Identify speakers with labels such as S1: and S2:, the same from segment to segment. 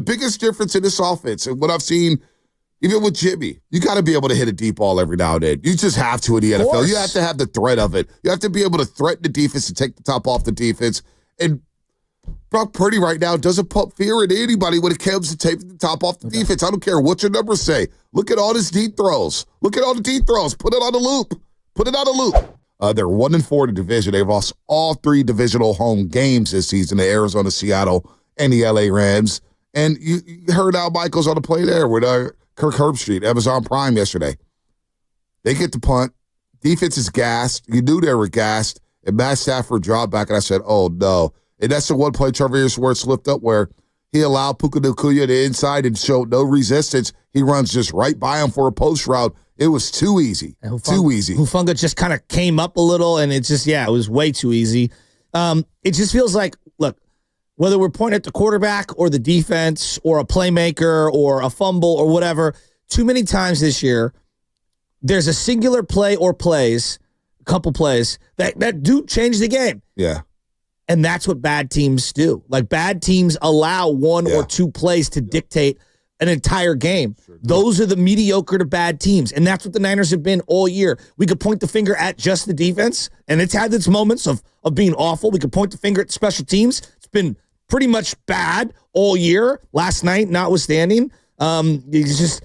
S1: biggest difference in this offense, and what I've seen, even with Jimmy, you got to be able to hit a deep ball every now and then. You just have to in the NFL. You have to have the threat of it. You have to be able to threaten the defense and take the top off the defense. And Brock Purdy right now doesn't pump fear into anybody when it comes to taking the top off the defense. I don't care what your numbers say. Look at all his deep throws. Look at all the deep throws. Put it on the loop. Put it on the loop. They're 1-4 in the division. They've lost all 3 divisional home games this season, the Arizona, Seattle, and the LA Rams. And you heard Al Michaels on the play there with Kirk Herbstreit, Amazon Prime yesterday. They get the punt. Defense is gassed. You knew they were gassed. And Matt Stafford dropped back, and I said, oh, no. And that's the one play Trevor Ward slipped up where he allowed Puka Nacua the inside and showed no resistance. He runs just right by him for a post route. It was too easy. Too easy.
S2: Hufanga just kind of came up a little, and it was way too easy. It just feels like, look, whether we're pointing at the quarterback or the defense or a playmaker or a fumble or whatever, too many times this year, there's a singular play or plays, a couple plays, that do change the game.
S1: Yeah.
S2: And that's what bad teams do. Like, bad teams allow one or two plays to dictate an entire game. Sure. Those are the mediocre to bad teams, and that's what the Niners have been all year. We could point the finger at just the defense, and it's had its moments of being awful. We could point the finger at special teams. It's been pretty much bad all year, last night notwithstanding. It's just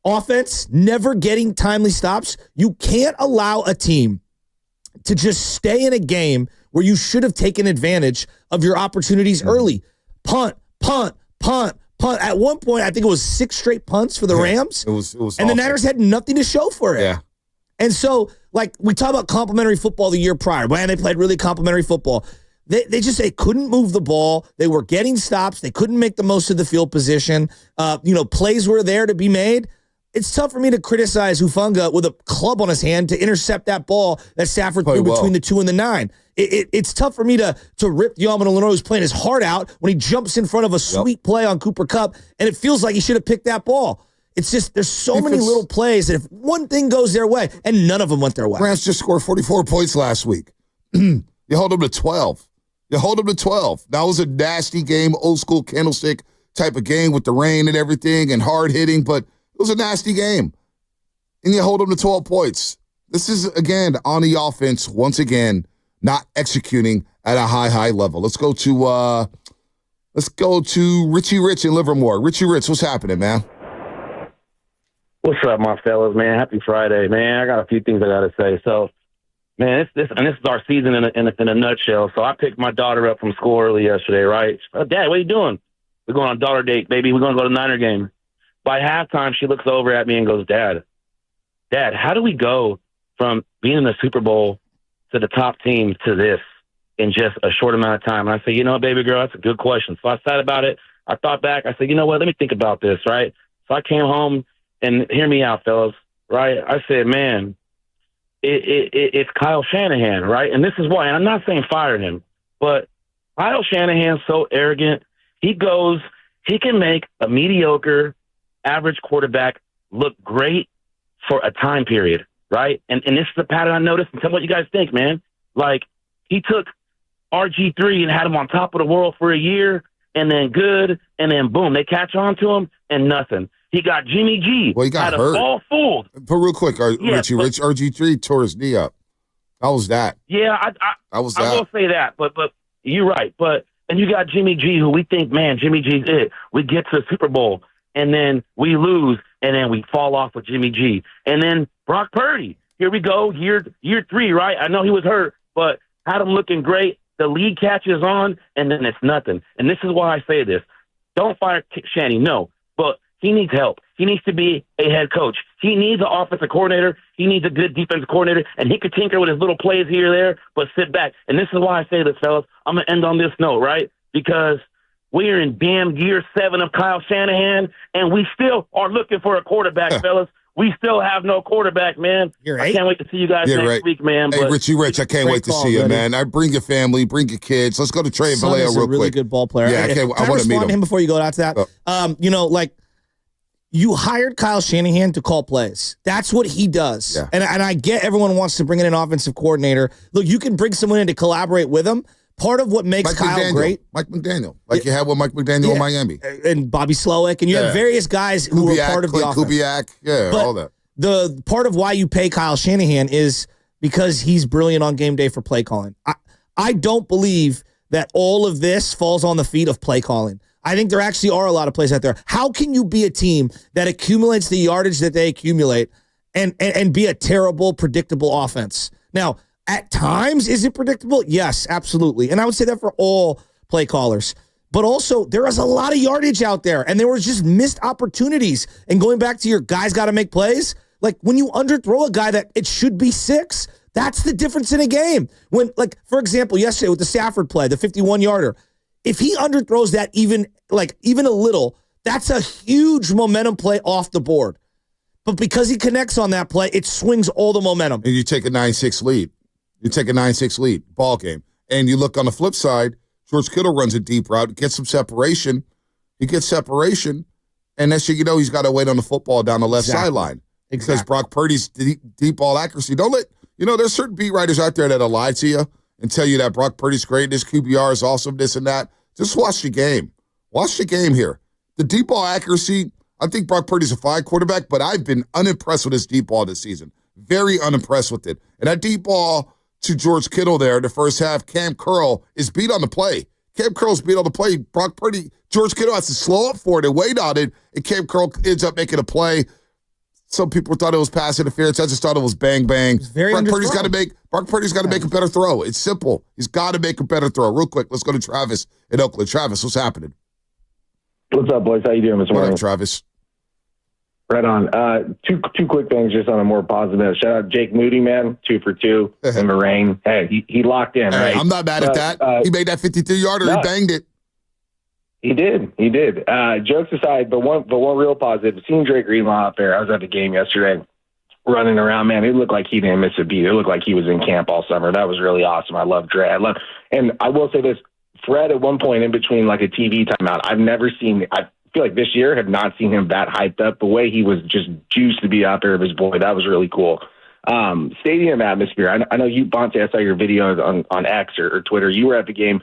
S2: offense, never getting timely stops. You can't allow a team to just stay in a game where you should have taken advantage of your opportunities early. Punt, punt, punt, punt. At one point, I think it was 6 straight punts for the Rams.
S1: It was
S2: and
S1: awful.
S2: the Niners had nothing to show for it.
S1: Yeah.
S2: And so, like, we talk about complementary football the year prior. Man, they played really complementary football. They couldn't move the ball. They were getting stops. They couldn't make the most of the field position. Plays were there to be made. It's tough for me to criticize Hufanga with a club on his hand to intercept that ball that Stafford threw between the 2 and the 9. It's tough for me to rip Diamond Lenoir, who's playing his heart out, when he jumps in front of a sweet play on Cooper Kupp, and it feels like he should have picked that ball. It's just, there's so many little plays that if one thing goes their way, and none of them went their way.
S1: Rams just scored 44 points last week. You hold them to 12. That was a nasty game, old school candlestick type of game with the rain and everything and hard hitting, but it was a nasty game. And you hold them to 12 points. This is, again, on the offense, once again, not executing at a high level. Let's go to Richie Rich in Livermore. Richie Rich, what's happening, man?
S3: What's up, my fellas, man? Happy Friday, man. I got a few things I got to say. So, man, this is our season in a nutshell. So I picked my daughter up from school early yesterday, right? Oh, Dad, what are you doing? We're going on a daughter date, baby. We're going to go to the Niner game. By halftime, she looks over at me and goes, Dad, how do we go from being in the Super Bowl to the top team to this in just a short amount of time? And I said, baby girl, that's a good question. So I sat about it. I thought back. I said, you know what? Let me think about this, right? So I came home, and hear me out, fellas, right? I said, man, it's Kyle Shanahan, right? And this is why. And I'm not saying fire him, but Kyle Shanahan's so arrogant. He can make a mediocre, average quarterback look great for a time period, right? And this is the pattern I noticed, and tell me what you guys think, man. Like, he took RG3 and had him on top of the world for a year, and then good, and then boom, they catch on to him, and nothing. He got Jimmy G.
S1: Well, he got hurt.
S3: All fooled.
S1: But real quick, Rich RG3 tore his knee up. How was that?
S3: Yeah, I will say that, but you're right. And you got Jimmy G, who we think, man, Jimmy G's it. We get to the Super Bowl, and then we lose, and then we fall off with Jimmy G. And then Brock Purdy, here we go, year 3, right? I know he was hurt, but had him looking great. The league catches on, and then it's nothing. And this is why I say this. Don't fire Shanny, no, but he needs help. He needs to be a head coach. He needs an offensive coordinator. He needs a good defensive coordinator, and he could tinker with his little plays here or there, but sit back. And this is why I say this, fellas. I'm going to end on this note, right? Because we're in damn year 7 of Kyle Shanahan, and we still are looking for a quarterback, fellas. We still have no quarterback, man. I can't wait to see you guys next week, man.
S1: Hey, Richie Rich, I can't wait to see you, man. I bring your family, bring your kids. Let's go to Trey Vallejo real quick.
S2: He's a really good ball player.
S1: Yeah, I want to meet him
S2: before you go out to that. You hired Kyle Shanahan to call plays. That's what he does. Yeah. And I get everyone wants to bring in an offensive coordinator. Look, you can bring someone in to collaborate with him, part of what makes Kyle great.
S1: Mike McDaniel. Like you had with Mike McDaniel in Miami.
S2: And Bobby Slowick. And you have various guys who were part of the offense.
S1: Kubiak. All that.
S2: The part of why you pay Kyle Shanahan is because he's brilliant on game day for play calling. I don't believe that all of this falls on the feet of play calling. I think there actually are a lot of plays out there. How can you be a team that accumulates the yardage that they accumulate and be a terrible, predictable offense? Now, at times, is it predictable? Yes, absolutely. And I would say that for all play callers. But also, there is a lot of yardage out there, and there was just missed opportunities. And going back to your guys got to make plays, like when you underthrow a guy that it should be 6, that's the difference in a game. When, like, for example, yesterday with the Stafford play, the 51-yarder, if he underthrows that even a little, that's a huge momentum play off the board. But because he connects on that play, it swings all the momentum.
S1: And you take a 9-6 lead. Ball game. And you look on the flip side, George Kittle runs a deep route, gets some separation. He gets separation, and next thing you know, he's got to wait on the football down the left sideline. Because Brock Purdy's deep ball accuracy. There's certain beat writers out there that'll lie to you and tell you that Brock Purdy's great, this QBR is awesome, this and that. Just watch the game. Watch the game here. The deep ball accuracy, I think Brock Purdy's a fine quarterback, but I've been unimpressed with his deep ball this season. Very unimpressed with it. And that deep ball to George Kittle there in the first half, Cam Curl is beat on the play. Cam Curl's beat on the play. Brock Purdy, George Kittle has to slow up for it and wait on it, and Cam Curl ends up making a play. Some people thought it was pass interference. I just thought it was bang, bang. Brock Purdy's got to make a better throw. It's simple. He's got to make a better throw. Real quick, let's go to Travis in Oakland. Travis, what's happening?
S4: What's up, boys? How you doing this morning?
S1: What up, Travis?
S4: Right on. Two quick things just on a more positive note. Shout out Jake Moody, man. 2 for 2 in Moraine. Hey, he locked in, right?
S1: I'm not mad at that. He made that 53-yarder. He banged it.
S4: He did. Jokes aside, but one real positive. Seeing Drake Greenlaw out there. I was at the game yesterday, running around. Man, it looked like he didn't miss a beat. It looked like he was in camp all summer. That was really awesome. I love Drake. And I will say this: Fred, at one point in between like a TV timeout, I've never seen. I feel like this year have not seen him that hyped up. The way he was just juiced to be out there with his boy, that was really cool. Stadium atmosphere. I know you, Bonte, I saw your video on X or Twitter. You were at the game.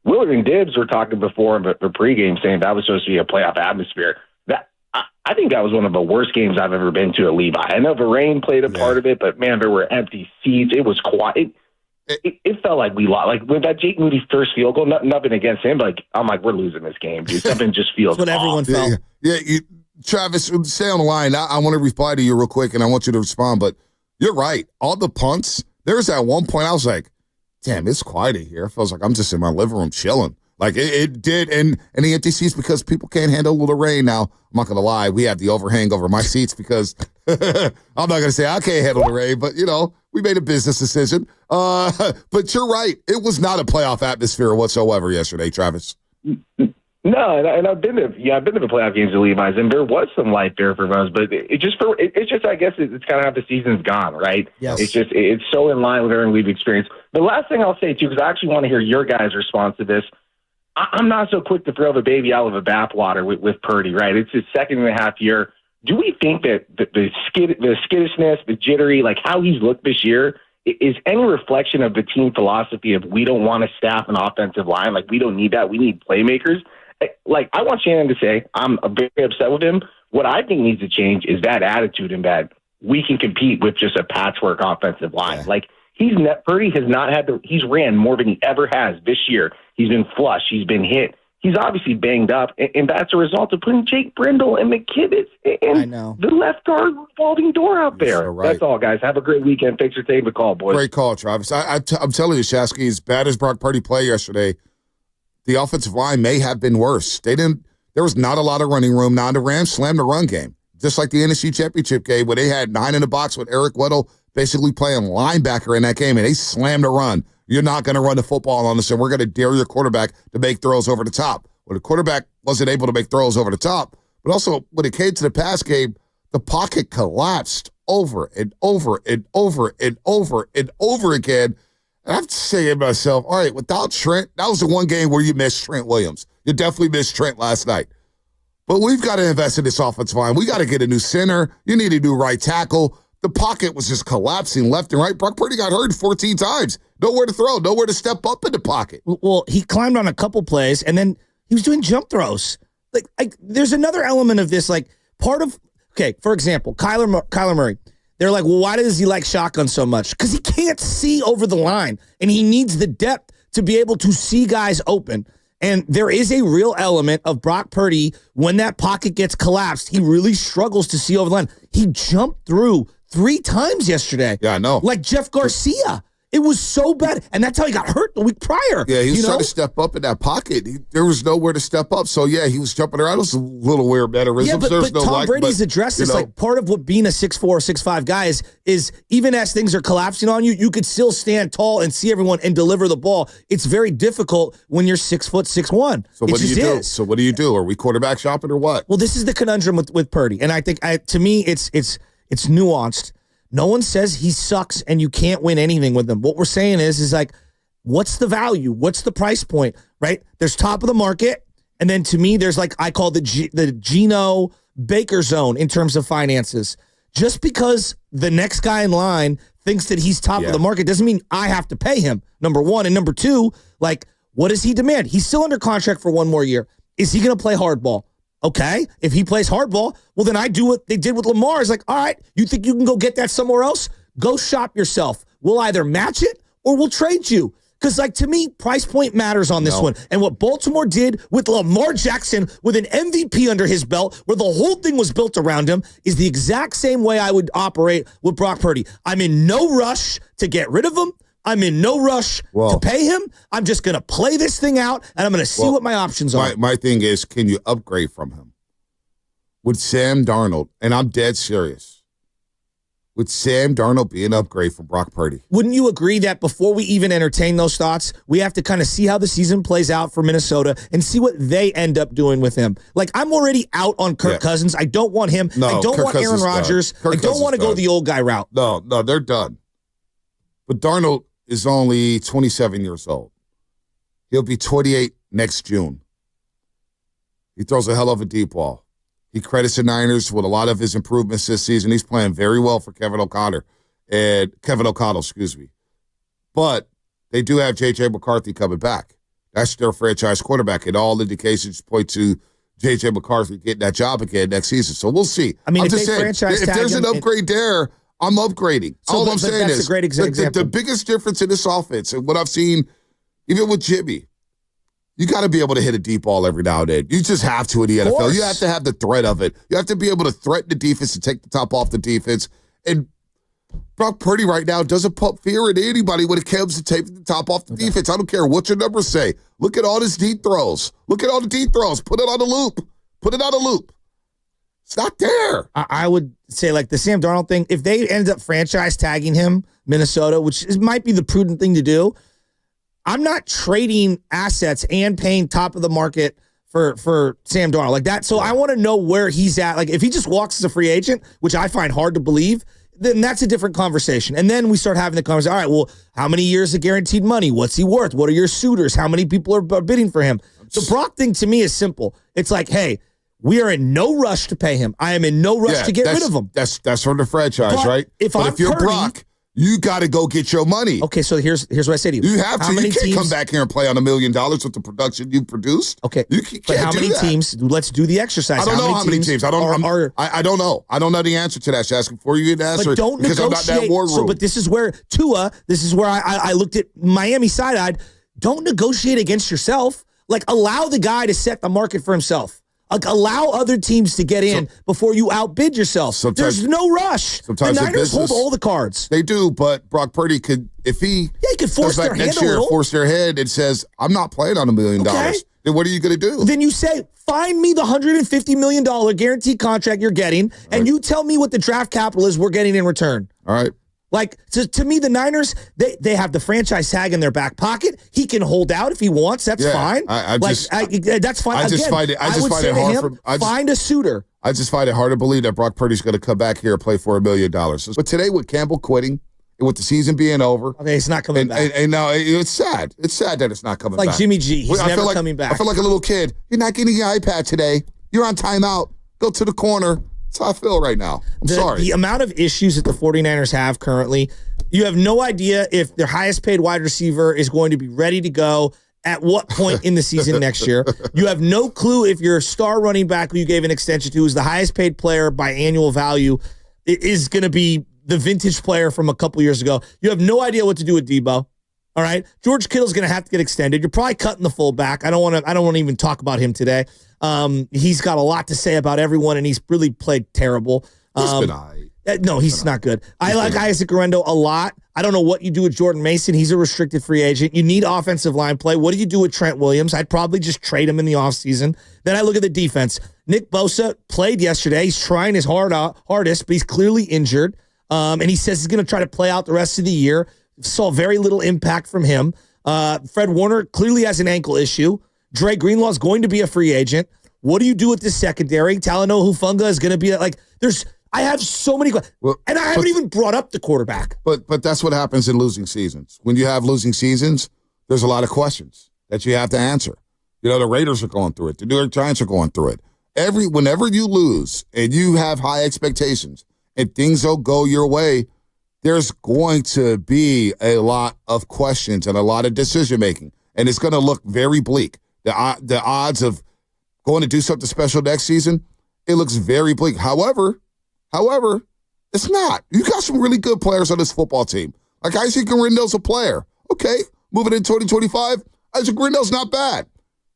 S4: Willard and Dibbs were talking before the pregame saying that was supposed to be a playoff atmosphere. I think that was one of the worst games I've ever been to at Levi. I know the rain played a part of it, but man, there were empty seats. It was quiet. It felt like we lost. Like with that Jake Moody first field goal, nothing against him. But I'm like, we're losing this game, dude. Something just feels.
S2: That's what everyone felt.
S1: Travis, stay on the line. I want to reply to you real quick, and I want you to respond. But you're right. All the punts. There was at one point I was like, damn, it's quiet in here. It feels like I'm just in my living room chilling. Like it did, and the empty seats because people can't handle a little rain now. I'm not going to lie. We have the overhang over my seats because I'm not going to say I can't handle the rain, but, we made a business decision. But you're right. It was not a playoff atmosphere whatsoever yesterday, Travis.
S4: No, and I've been to the playoff games at Levi's, and there was some light there for us, but it's just I guess it's kind of how the season's gone, right?
S2: Yes.
S4: It's so in line with everything we've experienced. The last thing I'll say too, because I actually want to hear your guys' response to this. I'm not so quick to throw the baby out of the bathwater with Purdy, right? It's his 2.5 year. Do we think that the skittishness, the jittery, like how he's looked this year, is any reflection of the team philosophy of we don't want to staff an offensive line, like we don't need that, we need playmakers? Like, I want Shannon to say, I'm very upset with him. What I think needs to change is that attitude and that we can compete with just a patchwork offensive line. Yeah. Like, Purdy has not had he's ran more than he ever has this year. He's been flush. He's been hit. He's obviously banged up, and that's a result of putting Jake Brindle and McKibbitz and the left guard revolving door out there. So right. That's all, guys. Have a great weekend. Thanks for taking the call, boys.
S1: Great call, Travis. I'm telling you, Shasky, as bad as Brock Purdy played yesterday, the offensive line may have been worse. There was not a lot of running room. Now the Rams slammed the run game, just like the NFC Championship game where they had 9 in the box with Eric Weddle basically playing linebacker in that game, and they slammed the run. You're not going to run the football on us, and we're going to dare your quarterback to make throws over the top. Well, the quarterback wasn't able to make throws over the top, but also when it came to the pass game, the pocket collapsed over and over and over and over and over again. And I have to say to myself, all right, without Trent, that was the one game where you missed Trent Williams. You definitely missed Trent last night. But we've got to invest in this offensive line. We got to get a new center. You need a new right tackle. The pocket was just collapsing left and right. Brock Purdy got hurt 14 times. nowhere to throw, nowhere to step up in the pocket.
S2: Well, he climbed on a couple plays, and then he was doing jump throws. There's another element of this, for example, Kyler Murray. They're like, well, why does he like shotgun so much? Because he can't see over the line, and he needs the depth to be able to see guys open. And there is a real element of Brock Purdy, when that pocket gets collapsed, he really struggles to see over the line. He jumped through 3 times yesterday.
S1: Yeah, I know.
S2: Like Jeff Garcia. It was so bad. And that's how he got hurt the week prior.
S1: Yeah, he was trying to step up in that pocket. There was nowhere to step up. So, yeah, he was jumping around. It was a little weird mannerisms.
S2: Yeah, but Tom Brady's addressed this. Like, part of what being a 6'4", 6'5" guy is even as things are collapsing on you, you could still stand tall and see everyone and deliver the ball. It's very difficult when you're 6', 6'1".
S1: So what do you do? So what do you do? Are we quarterback shopping or what?
S2: Well, this is the conundrum with Purdy. And I think, to me, it's nuanced. No one says he sucks and you can't win anything with him. What we're saying is like, what's the value? What's the price point, right? There's top of the market, and then to me, there's like, I call the Geno Baker zone in terms of finances. Just because the next guy in line thinks that he's top of the market doesn't mean I have to pay him, number one. And number two, like, what does he demand? He's still under contract for 1 more year. Is he going to play hardball? Okay, if he plays hardball, well, then I do what they did with Lamar. It's like, all right, you think you can go get that somewhere else? Go shop yourself. We'll either match it or we'll trade you. Because, like, to me, price point matters on this one. And what Baltimore did with Lamar Jackson with an MVP under his belt, where the whole thing was built around him, is the exact same way I would operate with Brock Purdy. I'm in no rush to get rid of him. I'm in no rush to pay him. I'm just going to play this thing out, and I'm going to see what my options are.
S1: My thing is, can you upgrade from him? With Sam Darnold, and I'm dead serious, would Sam Darnold be an upgrade for Brock Purdy?
S2: Wouldn't you agree that before we even entertain those thoughts, we have to kind of see how the season plays out for Minnesota and see what they end up doing with him? Like, I'm already out on Kirk Cousins. I don't want him. I don't want Aaron Rodgers. I don't want to go the old guy route.
S1: No, they're done. But Darnold is only 27 years old. He'll be 28 next June. He throws a hell of a deep ball. He credits the Niners with a lot of his improvements this season. He's playing very well for Kevin O'Connell, excuse me. But they do have J.J. McCarthy coming back. That's their franchise quarterback, and all indications point to J.J. McCarthy getting that job again next season. So we'll see.
S2: I mean,
S1: I'm just saying, if there's an upgrade there, I'm upgrading.
S2: So
S1: all I'm saying
S2: that's
S1: is
S2: a great example.
S1: The biggest difference in this offense, and what I've seen, even with Jimmy, you got to be able to hit a deep ball every now and then. You just have to in the NFL. You have to have the threat of it. You have to be able to threaten the defense and take the top off the defense. And Brock Purdy right now doesn't pump fear into anybody when it comes to taking the top off the defense. I don't care what your numbers say. Look at all his deep throws. Look at all the deep throws. Put it on the loop. Put it on the loop. It's not there.
S2: I would say, like, the Sam Darnold thing, if they ended up franchise tagging him, Minnesota, which might be the prudent thing to do, I'm not trading assets and paying top of the market for Sam Darnold like that. So I want to know where he's at. Like, if he just walks as a free agent, which I find hard to believe, then that's a different conversation. And then we start having the conversation. All right, well, how many years of guaranteed money? What's he worth? What are your suitors? How many people are bidding for him? The Brock thing to me is simple. It's like, hey, we are in no rush to pay him. I am in no rush to get rid of him.
S1: That's from the franchise, right?
S2: If
S1: you're
S2: Purdy,
S1: Brock, you got to go get your money.
S2: Okay, so here's what I say to you.
S1: You have to. You can't come back here and play on $1 million with the production you produced.
S2: Okay,
S1: you can't
S2: but how many teams? Let's do the exercise.
S1: I don't know how many teams. I don't know. I don't know the answer to that. Just asking for you to answer.
S2: But don't
S1: because
S2: negotiate.
S1: I'm not that war room.
S2: So, but this is where Tua. This is where I looked at Miami side-eyed. Don't negotiate against yourself. Like, allow the guy to set the market for himself. Like, allow other teams to get in before you outbid yourself. There's no rush. The Niners hold all the cards.
S1: They do, but Brock Purdy could, if he
S2: could force their hand
S1: next year, force their head and says, I'm not playing on $1 million. Then what are you going to do?
S2: Then you say, find me the $150 million guaranteed contract you're getting, and you tell me what the draft capital is we're getting in return.
S1: All right.
S2: Like, to me, the Niners, they have the franchise tag in their back pocket. He can hold out if he wants. That's fine. That's fine.
S1: I just find it hard.
S2: Find a suitor.
S1: I just find it hard to believe that Brock Purdy's going to come back here and play for $1 million. But today, with Campbell quitting, and with the season being over,
S2: okay, it's not coming back.
S1: And now it's sad. It's sad that it's not coming back.
S2: Like Jimmy G, he's never coming back.
S1: I feel like a little kid. You're not getting your iPad today. You're on timeout. Go to the corner. That's how I feel right now. I'm sorry.
S2: The amount of issues that the 49ers have currently, You have no idea if their highest paid wide receiver is going to be ready to go at what point in the season next year. You have no clue if your star running back who you gave an extension to, who's the highest paid player by annual value, is going to be the vintage player from a couple years ago. You have no idea what to do with Deebo. All right, George Kittle's going to have to get extended. You're probably cutting the fullback. I don't want to even talk about him today. He's got a lot to say about everyone, and he's really played terrible.
S1: He's been all right.
S2: No, he's not good. I like Isaac Guerrero a lot. I don't know what you do with Jordan Mason. He's a restricted free agent. You need offensive line play. What do you do with Trent Williams? I'd probably just trade him in the offseason. Then I look at the defense. Nick Bosa played yesterday. He's trying his hardest, but he's clearly injured. And he says he's going to try to play out the rest of the year. Saw very little impact from him. Fred Warner clearly has an ankle issue. Dre Greenlaw's going to be a free agent. What do you do with this secondary? Talanoa Hufanga is going to be like, I have so many questions. Well, and I haven't even brought up the quarterback.
S1: But that's what happens in losing seasons. When you have losing seasons, there's a lot of questions that you have to answer. You know, the Raiders are going through it. The New York Giants are going through it. Whenever you lose and you have high expectations and things don't go your way, there's going to be a lot of questions and a lot of decision-making, and it's going to look very bleak. The odds of going to do something special next season, it looks very bleak. However, it's not. You got some really good players on this football team. Like Isaac Guerrero's a player. Okay, moving in 2025, Isaac Guerrero's not bad.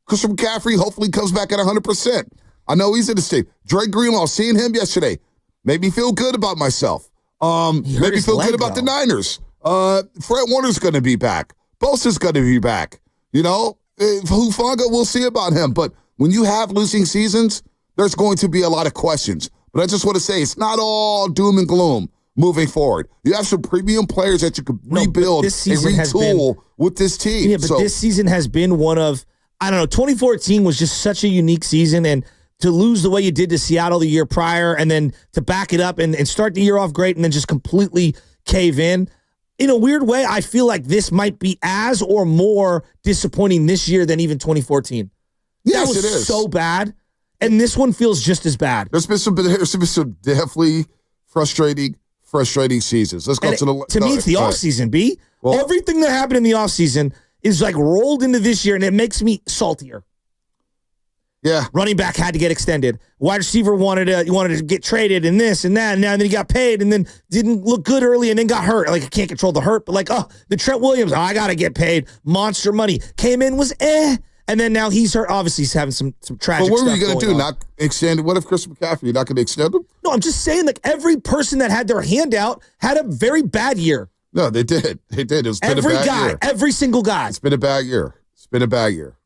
S1: Christian McCaffrey hopefully comes back at 100%. I know he's in the state. Dre Greenlaw, seeing him yesterday, made me feel good about myself. Maybe feel good about the Niners. Fred Warner's going to be back. Bosa's going to be back. You know, Hufanga, we'll see about him. But when you have losing seasons, there's going to be a lot of questions. But I just want to say it's not all doom and gloom moving forward. You have some premium players that you could rebuild and retool with this team.
S2: Yeah, but this season has been one of, I don't know, 2014 was just such a unique season, and to lose the way you did to Seattle the year prior and then to back it up and start the year off great and then just completely cave in a weird way, I feel like this might be as or more disappointing this year than even 2014.
S1: Yes,
S2: that was
S1: it is.
S2: so bad, and this one feels just as bad.
S1: There's been some definitely frustrating seasons. Let's go
S2: to me, it's the offseason, B. Well, everything that happened in the offseason is like rolled into this year, and it makes me saltier.
S1: Yeah.
S2: Running back had to get extended. Wide receiver wanted to get traded and this and that. And now then he got paid and then didn't look good early and then got hurt. Like, I can't control the hurt, but the Trent Williams, I got to get paid. Monster money. Came in, was And then now he's hurt. Obviously, he's having some tragic stuff. But
S1: what were you going to do? Not extend? What if Christian McCaffrey, you're not going to extend him?
S2: No, I'm just saying, like, every person that had their hand out had a very bad year.
S1: No, they did. It's been a bad year.
S2: Every single guy.
S1: It's been a bad year.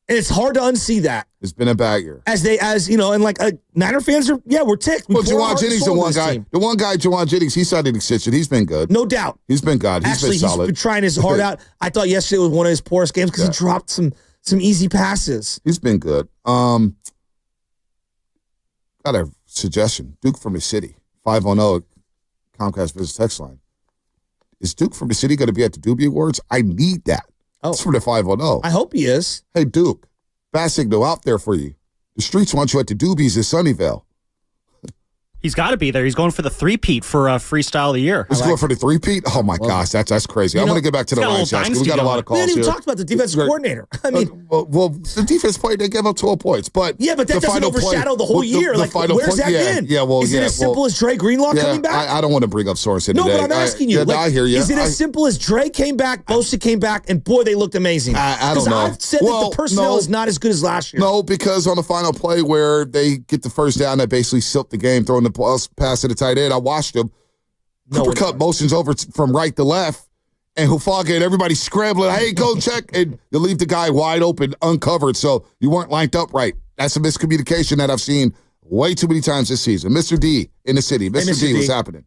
S2: And it's hard to unsee that.
S1: It's been a bad year.
S2: Niner fans we're ticked.
S1: Well, Juwan Jennings, the one guy, Juwan Jennings, he signed an extension. He's been good.
S2: No doubt.
S1: He's been good. He's been solid.
S2: He's been trying his heart out. I thought yesterday was one of his poorest games because he dropped some easy passes.
S1: He's been good. Got a suggestion. Duke from the city, 510 Comcast Business Text Line. Is Duke from the city going to be at the Doobie Awards? I need that.
S2: Oh.
S1: It's from the 510.
S2: I hope he is.
S1: Hey, Duke, bad signal out there for you. The streets want you at the Doobies in Sunnyvale.
S5: He's got to be there. He's going for the three-peat for Freestyle of the Year.
S1: He's going for the three-peat? Oh, my gosh, that's crazy. I'm going to get back to the Lions. We got a lot of calls here.
S2: We haven't even talked about the defensive coordinator. I mean,
S1: well, the defense played, they gave up 12 points. But
S2: yeah, but that doesn't overshadow the whole year. Where's that been? Is it as simple as Dre Greenlaw coming back?
S1: I don't want to bring up Sorensen today.
S2: No, but I'm asking you.
S1: I hear you.
S2: Is it as simple as Dre came back, Bosa came back, and boy, they looked amazing?
S1: I don't know.
S2: I've said that the personnel is not as good as last year.
S1: No, because on the final play where they get the first down, that basically sealed the game, throwing the pass to the tight end. I watched him. Cooper cut motions over from right to left, and Hufanga and everybody scrambling. Hey, go check, and you leave the guy wide open, uncovered. So you weren't lined up right. That's a miscommunication that I've seen way too many times this season. Mr. D in the city. Mr. D, what's happening?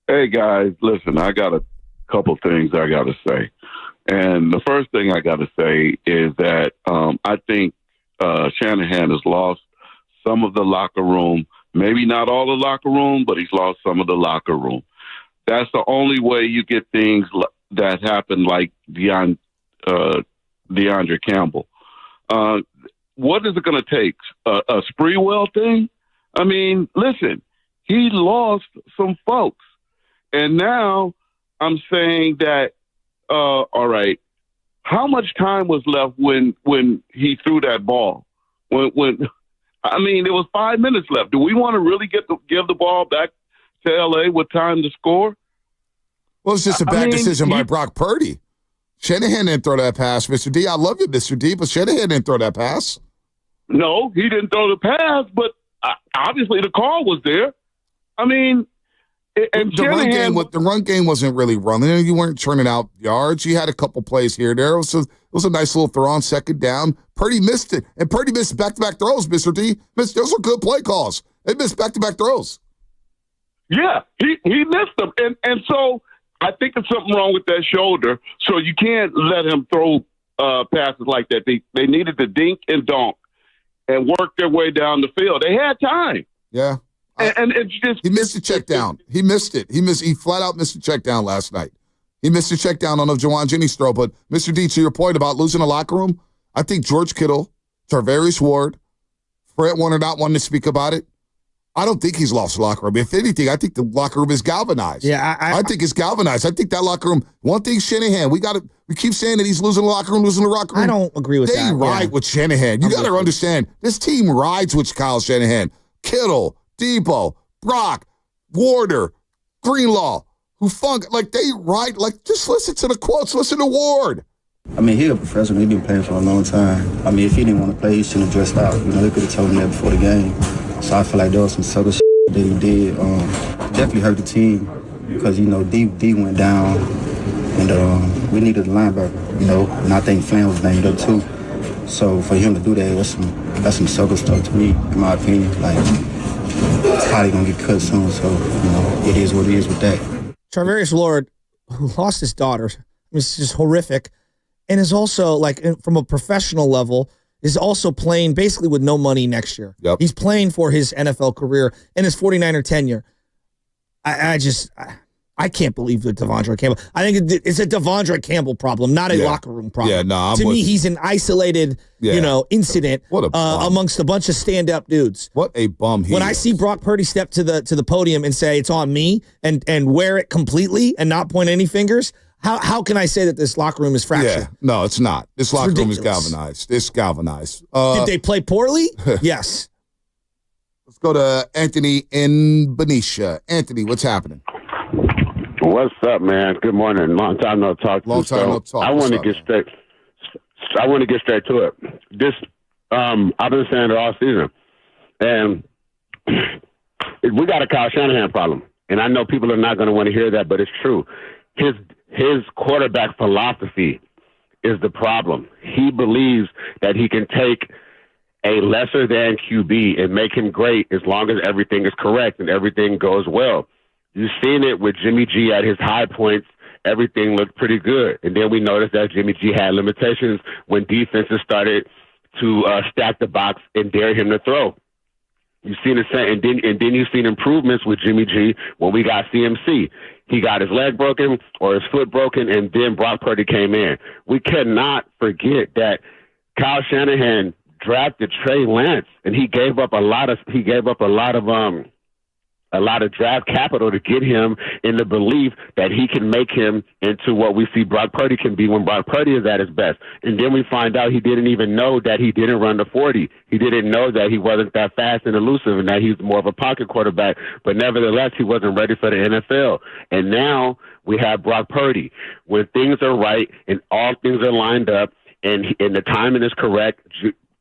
S6: Hey guys, listen. I got a couple things I got to say, and the first thing I got to say is that I think Shanahan has lost some of the locker room. Maybe not all the locker room, but he's lost some of the locker room. That's the only way you get things that happen like DeAndre Campbell. What is it going to take? A Spreewell thing? I mean, listen, he lost some folks. And now I'm saying that, all right, how much time was left when he threw that ball? When I mean, there was 5 minutes left. Do we want to really give the ball back to L.A. with time to score?
S1: Well, it's just a bad decision by Brock Purdy. Shanahan didn't throw that pass, Mr. D. I love you, Mr. D, but Shanahan didn't throw that pass.
S6: No, he didn't throw the pass, but obviously the call was there. I mean, and
S1: the run game wasn't really running. You weren't churning out yards. You had a couple plays here and there. It was a nice little throw on second down. Purdy missed it, and Purdy missed back-to-back throws, Mr. D. Those were good play calls. They missed back-to-back throws.
S6: Yeah, he missed them, and so I think there's something wrong with that shoulder. So you can't let him throw passes like that. They needed to dink and dunk and work their way down the field. They had time.
S1: Yeah.
S6: And it's just
S1: he missed the check down. He missed it. He flat out missed the check down last night. He missed the check down on a Jawan Jennings throw. But Mr. D, to your point about losing the locker room, I think George Kittle, Tarvarius Ward, Fred Warner not wanting to speak about it. I don't think he's lost the locker room. If anything, I think the locker room is galvanized.
S2: Yeah,
S1: I think it's galvanized. I think that locker room. One thing, Shanahan, we keep saying that he's losing the locker room. I
S2: don't agree with that.
S1: They ride with Shanahan. You got to understand, this team rides with Kyle Shanahan. Kittle, Deebo, Brock, Warder, Greenlaw, they ride, just listen to the quotes, listen to Ward.
S7: I mean, he's a professional. He's been playing for a long time. I mean, if he didn't want to play, he shouldn't have dressed out. They could have told him that before the game. So I feel like there was some sucker shit that he did. Definitely hurt the team because, D went down and we needed a linebacker, and I think Flan was named up too. So for him to do that, that's some sucker stuff to me, in my opinion. It's probably going to get cut soon, so, it is what it is with that.
S2: Tarvarius Ward, who lost his daughter, it's just horrific, and is also, from a professional level, is also playing basically with no money next year.
S1: Yep.
S2: He's playing for his NFL career and his 49er tenure. I can't believe the Devondre Campbell. I think it's a Devondre Campbell problem, not a locker room problem.
S1: Yeah, no.
S2: To me, he's an isolated, incident amongst a bunch of stand-up dudes.
S1: What a bum he
S2: When
S1: is.
S2: I see Brock Purdy step to the podium and say it's on me and wear it completely and not point any fingers, how can I say that this locker room is fractured?
S1: Yeah, no, it's not. This locker room is galvanized. It's galvanized.
S2: Did they play poorly? Yes.
S1: Let's go to Anthony in Benicia. Anthony, what's happening?
S8: What's up, man? Good morning. Long time no talk.
S1: Long time no talk.
S8: I want to get straight. I want to get straight to it. I've been saying it all season, and we got a Kyle Shanahan problem. And I know people are not going to want to hear that, but it's true. His quarterback philosophy is the problem. He believes that he can take a lesser than QB and make him great as long as everything is correct and everything goes well. You've seen it with Jimmy G at his high points. Everything looked pretty good. And then we noticed that Jimmy G had limitations when defenses started to stack the box and dare him to throw. You've seen it, and then you've seen improvements with Jimmy G when we got CMC. He got his leg broken or his foot broken, and then Brock Purdy came in. We cannot forget that Kyle Shanahan drafted Trey Lance, and he gave up a lot of draft capital to get him in the belief that he can make him into what we see Brock Purdy can be when Brock Purdy is at his best. And then we find out he didn't even know that he didn't run the 40. He didn't know that he wasn't that fast and elusive and that he's more of a pocket quarterback. But nevertheless, he wasn't ready for the NFL. And now we have Brock Purdy. When things are right and all things are lined up and the timing is correct,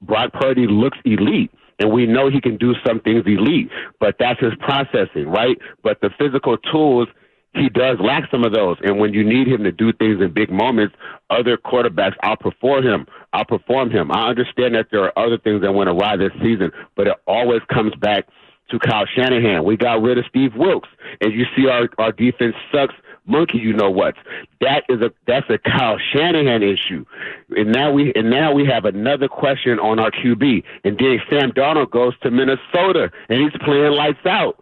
S8: Brock Purdy looks elite. And we know he can do some things elite, but that's his processing, right? But the physical tools, he does lack some of those. And when you need him to do things in big moments, other quarterbacks outperform him. I understand that there are other things that went awry this season, but it always comes back to Kyle Shanahan. We got rid of Steve Wilkes, and you see our defense sucks. Monkey, you know what? That's a Kyle Shanahan issue, and now we have another question on our QB, and then Sam Darnold goes to Minnesota and he's playing lights out.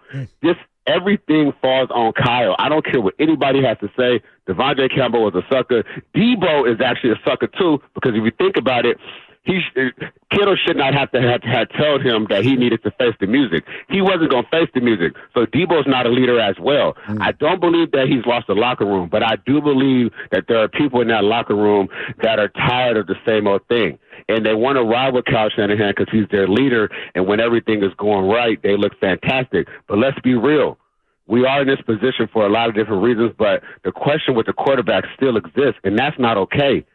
S8: Everything falls on Kyle. I don't care what anybody has to say. Devondre Campbell was a sucker. Deebo is actually a sucker too, because if you think about it, Kittle should not have told him that he needed to face the music. He wasn't going to face the music. So Deebo's not a leader as well. I don't believe that he's lost the locker room, but I do believe that there are people in that locker room that are tired of the same old thing. And they want to ride with Kyle Shanahan because he's their leader, and when everything is going right, they look fantastic. But let's be real. We are in this position for a lot of different reasons, but the question with the quarterback still exists, and that's not okay.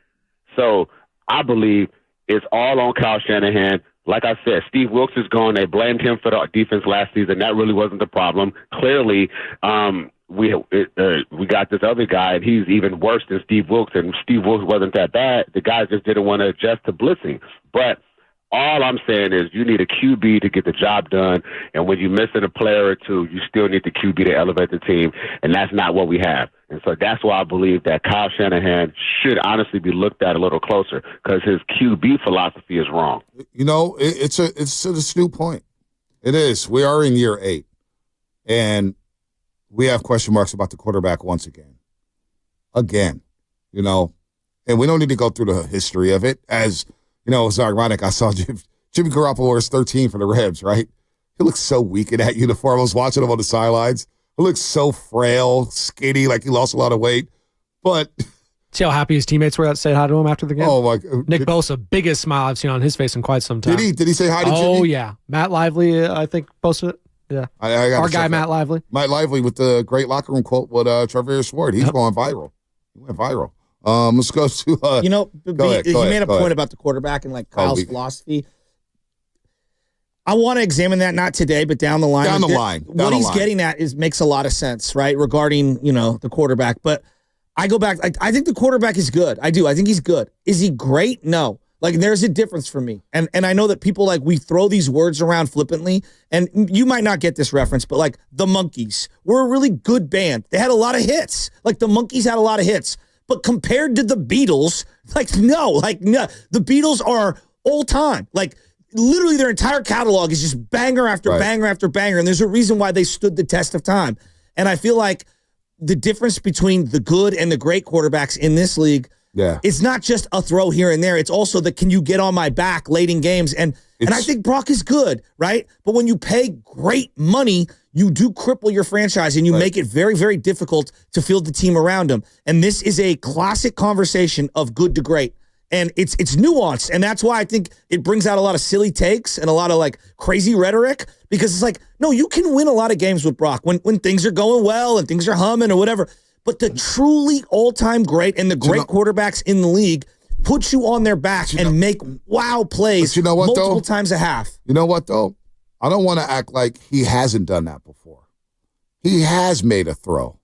S8: So I believe it's all on Kyle Shanahan. Like I said, Steve Wilks is gone. They blamed him for the defense last season. That really wasn't the problem. Clearly, we got this other guy, and he's even worse than Steve Wilks, and Steve Wilks wasn't that bad. The guys just didn't want to adjust to blitzing. But all I'm saying is you need a QB to get the job done, and when you're missing a player or two, you still need the QB to elevate the team, and that's not what we have. And so that's why I believe that Kyle Shanahan should honestly be looked at a little closer because his QB philosophy is wrong.
S1: You know, it's a new point. It is. We are in year 8, and we have question marks about the quarterback once again. Again, you know, and we don't need to go through the history of it. As you know, it's ironic. I saw Jimmy Garoppolo wears 13 for the Rebs, right? He looks so weak in that uniform. I was watching him on the sidelines. He looks so frail, skinny, like he lost a lot of weight. But
S9: see how happy his teammates were that said hi to him after the game?
S1: Oh, my God.
S9: Nick Bosa, biggest smile I've seen on his face in quite some time.
S1: Did he say hi to Jimmy?
S9: Oh, yeah. Matt Lively, I think, posted it. Yeah. Our guy, Matt Lively.
S1: Matt Lively with the great locker room quote with Travis Ward. He's going viral. He went viral. Let's go to
S2: you know,
S1: go ahead,
S2: you made a point
S1: ahead.
S2: about the quarterback and like Kyle's philosophy. I want to examine that not today, but down the line. What he's getting at makes a lot of sense, right? Regarding, you know, the quarterback. But I go back, I think the quarterback is good. I do. I think he's good. Is he great? No. Like, there's a difference for me. And I know that people, like, we throw these words around flippantly, and you might not get this reference, but, like, the Monkees were a really good band. They had a lot of hits. Like, the Monkees had a lot of hits. But compared to the Beatles, no. The Beatles are all time. Like, literally their entire catalog is just banger after banger after banger, and there's a reason why they stood the test of time. And I feel like the difference between the good and the great quarterbacks in this league, it's not just a throw here and there. It's also the can you get on my back late in games. And I think Brock is good, right? But when you pay great money, you do cripple your franchise and you make it very, very difficult to field the team around him. And this is a classic conversation of good to great. And it's nuanced, and that's why I think it brings out a lot of silly takes and a lot of like crazy rhetoric, because it's like, no, you can win a lot of games with Brock when things are going well and things are humming or whatever. But the truly all-time great and the great quarterbacks in the league put you on their back and make wow plays multiple times a half.
S1: You know what, though? I don't want to act like he hasn't done that before. He has made a throw.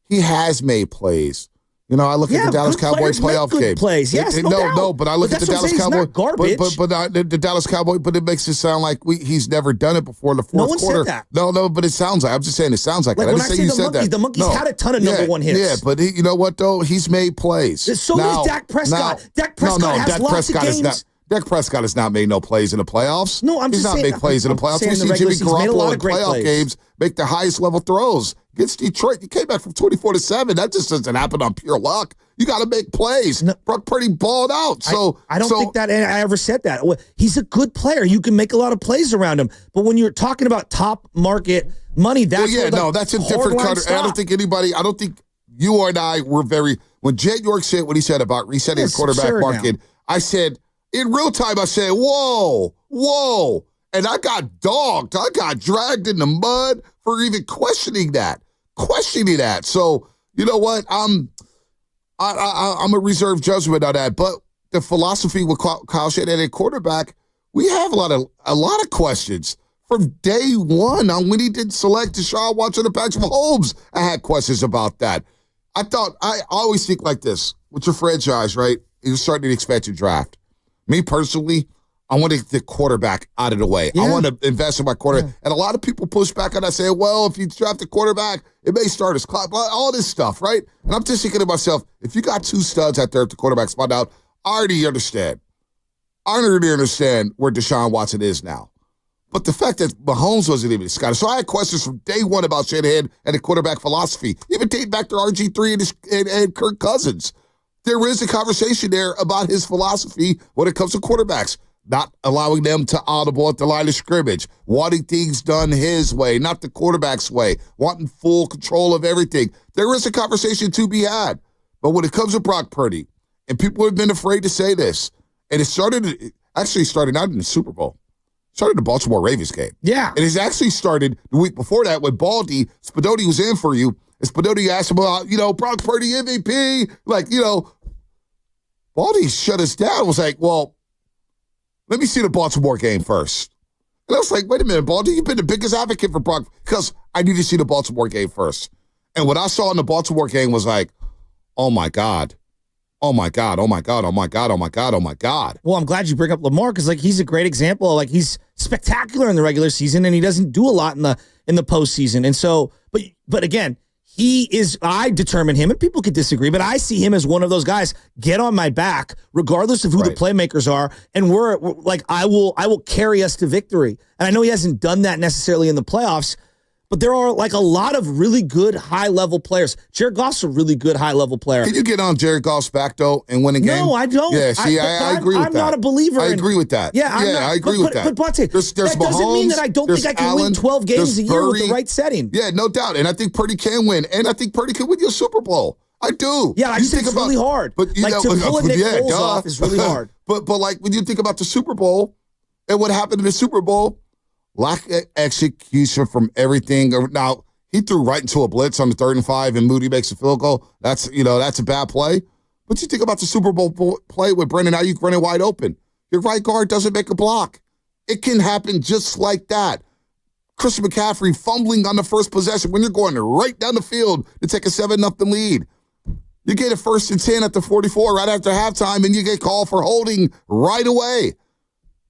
S1: He has made plays. You know, I look at the Dallas Cowboys playoff game.
S2: Plays, yes,
S1: but I look at the Dallas Cowboys.
S2: Garbage.
S1: But the Dallas Cowboys. But it makes it sound like he's never done it before in the fourth quarter.
S2: Said that.
S1: No, but it sounds like I'm just saying it sounds like that. I didn't say you said that.
S2: The Monkees had a ton of number one hits.
S1: Yeah, but you know what though? He's made plays.
S2: So does Dak Prescott. Dak Prescott has lots of games.
S1: Dak Prescott has not made no plays in the playoffs.
S2: No, I'm just saying.
S1: He's not made plays in the playoffs. We see Jimmy Garoppolo in playoff games make the highest level throws. Against Detroit, you came back from 24-7. That just doesn't happen on pure luck. You got to make plays. No, Brock Purdy balled out. So
S2: I don't think that I ever said that. He's a good player. You can make a lot of plays around him. But when you're talking about top market money, that's
S1: that's a different cut. I don't think you or I were very. When Jed York said what he said about resetting the quarterback market, I said in real time, I said, whoa. And I got dogged. I got dragged in the mud for even questioning that. So, you know what? I'm a reserve judgment on that. But the philosophy with Kyle Shanahan at quarterback, we have a lot of questions. From day one on when he did select Deshaun Watson and Patrick Mahomes, I had questions about that. I always think like this. With your franchise, right? You're starting the expansion draft. Me personally, I want to get the quarterback out of the way. I want to invest in my quarterback. And a lot of people push back on that, say, well, if you draft a quarterback, it may start as clock, all this stuff, right? And I'm just thinking to myself, if you got two studs out there at the quarterback spot out, I already understand. I already understand where Deshaun Watson is now. But the fact that Mahomes wasn't even scouted. So I had questions from day one about Shanahan and the quarterback philosophy, even dating back to RG3 and Kirk Cousins. there is a conversation there about his philosophy when it comes to quarterbacks. Not allowing them to audible at the line of scrimmage, wanting things done his way, not the quarterback's way, wanting full control of everything. There is a conversation to be had. But when it comes to Brock Purdy, and people have been afraid to say this, and it started not in the Super Bowl. It started the Baltimore Ravens game.
S2: Yeah.
S1: And it actually started the week before that when Baldy, Spadotti was in for you, and Spadotti asked him about, Brock Purdy MVP. Baldy shut us down. Was like, well, let me see the Baltimore game first. And I was like, wait a minute, Baldy, you've been the biggest advocate for Brock because I need to see the Baltimore game first. And what I saw in the Baltimore game was like, oh my God. Oh my God, oh my God, oh my God, oh my God, oh my God.
S2: Well, I'm glad you bring up Lamar because he's a great example. He's spectacular in the regular season and he doesn't do a lot in the postseason. And so, but again, I determine him, and people could disagree, but I see him as one of those guys, get on my back, regardless of who the playmakers are, and we're I will carry us to victory. And I know he hasn't done that necessarily in the playoffs, but there are a lot of really good high-level players. Jared Goff's a really good high-level player.
S1: Can you get on Jared Goff's back, though, and win a game?
S2: No, I don't.
S1: Yeah, see, I agree with that.
S2: I'm not a believer.
S1: I agree with that.
S2: Yeah,
S1: I agree with that.
S2: But Bonte, that doesn't mean that I don't think I can win 12 games a year with the right setting.
S1: Yeah, no doubt. And I think Purdy can win. And I think Purdy can win you a Super Bowl. I do.
S2: Yeah, I just think it's really hard. But, to pull a Nick Foles off is really hard.
S1: But when you think about the Super Bowl and what happened in the Super Bowl, lack of execution from everything. Now, he threw right into a blitz on the 3rd and 5, and Moody makes a field goal. That's a bad play. But you think about the Super Bowl play with Brandon Ayuk running wide open. Your right guard doesn't make a block. It can happen just like that. Christian McCaffrey fumbling on the first possession when you're going right down the field to take a 7-0 lead. You get a 1st and 10 at the 44 right after halftime, and you get called for holding right away.